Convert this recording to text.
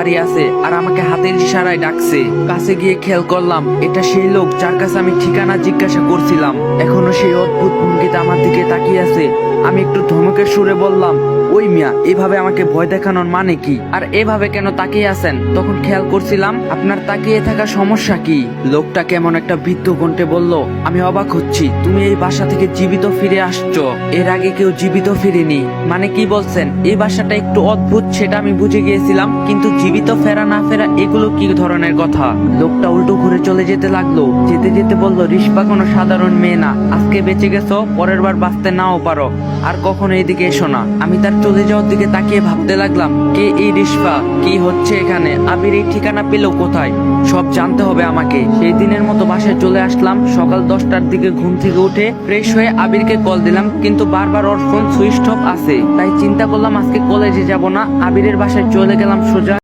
দাঁড়িয়ে আছে আর আমাকে হাতের ইশারায় ডাকছে। কাছে গিয়ে খেয়াল করলাম এটা সেই লোক যার কাছে আমি ঠিকানা জিজ্ঞাসা করছিলাম। এখনো সেই অদ্ভুত ভঙ্গিতে আমার দিকে তাকিয়ে আছে। আমি একটু ধমকের সুরে বললাম, ওই মিয়া, এভাবে আমাকে ভয় দেখানোর মানে কি? আর এভাবে কেন তাকিয়ে আছেন? তখন খেয়াল করছিলাম আপনার তাকিয়ে থাকা সমস্যা কি? লোকটা কেমন একটা ভীত কণ্ঠে বলল, আমি অবাক হচ্ছি তুমি এই বাসা থেকে জীবিত ফিরে আসছো। এর আগে কেউ জীবিত ফিরেনি। মানে কি বলছেন? এই বাসাটা একটু অদ্ভুত সেটা আমি বুঝে গিয়েছিলাম, কিন্তু জীবিত ফেরা না ফেরা এগুলো কি ধরনের কথা? লোকটা উল্টো ঘুরে চলে যেতে লাগলো। যেতে যেতে বলল, রিস্পা কোনো সাধারণ মেয়ে না। আজকে বেঁচে গেছো, পরের বার বাঁচতে নাও পারো। আর কখনো এদিকে এসো না। আমি তার চলে যাওয়ার দিকে তাকিয়ে ভাবতে লাগলাম, কে এই রিস্পা? কি হচ্ছে এখানে? আবির এই ঠিকানা পেল কোথায়? সব জানতে হবে আমাকে। সেই দিনের মতো বাসায় চলে আসলাম। সকাল 10টার দিকে ঘুম থেকে উঠে ফ্রেশ হয়ে আবিরকে কল দিলাম, কিন্তু বারবার ওর ফোন সুইচ অফ আছে। তাই চিন্তা করলাম আজকে কলেজে যাব না, আবিরের বাসায় চলে গেলাম সোজা।